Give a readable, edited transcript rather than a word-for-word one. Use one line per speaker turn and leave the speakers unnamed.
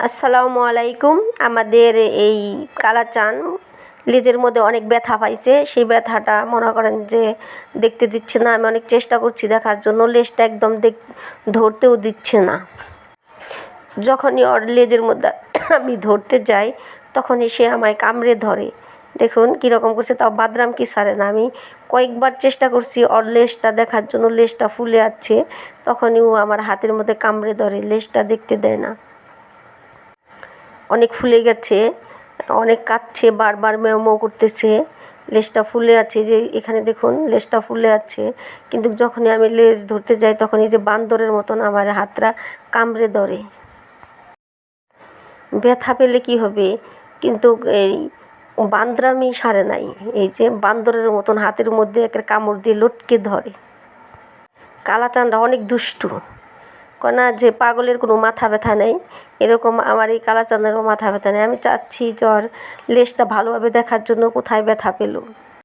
আসসালামু আলাইকুম। আমাদের এই কালাচান লেজের মধ্যে অনেক ব্যথা পাইছে। সেই ব্যথাটা মনে করেন যে দেখতে দিচ্ছে না। আমি অনেক চেষ্টা করছি দেখার জন্য, লেজটা একদম ধরতেও দিচ্ছে না। যখনই ওর লেজের মধ্যে আমি ধরতে যাই তখনই সে আমায় কামড়ে ধরে। দেখুন কীরকম করছে, তাও বাদরাম কি ছাড়ে না। আমি কয়েকবার চেষ্টা করছি ওর লেজটা দেখার জন্য, লেজটা ফুলে আছে, তখনই ও আমার হাতের মধ্যে কামড়ে ধরে, লেজটা দেখতে দেয় না। অনেক ফুলে গেছে, অনেক কাঁদছে, বারবার ম্যাও ম্যাও করতেছে, লেজটা ফুলে আছে। যে এখানে দেখুন লেজটা ফুলে আছে, কিন্তু যখনই আমি লেজ ধরতে যাই তখন এই যে বান্দরের মতন আমার হাতটা কামড়ে ধরে। ব্যথা পেলে কি হবে, কিন্তু এই বান্দরামি সারে নাই। এই যে বান্দরের মতন হাতের মধ্যে একটা কামড় দিয়ে লটকে ধরে। কালাচানটা অনেক দুষ্টু, না যে পাগলের কোনো মাথা ব্যথা নেই, এরকম আমার এই কালাচাঁদেরও মাথা ব্যথা নেই। আমি চাচ্ছি জ্বর লেজটা ভালোভাবে দেখার জন্য কোথায় ব্যথা পেল।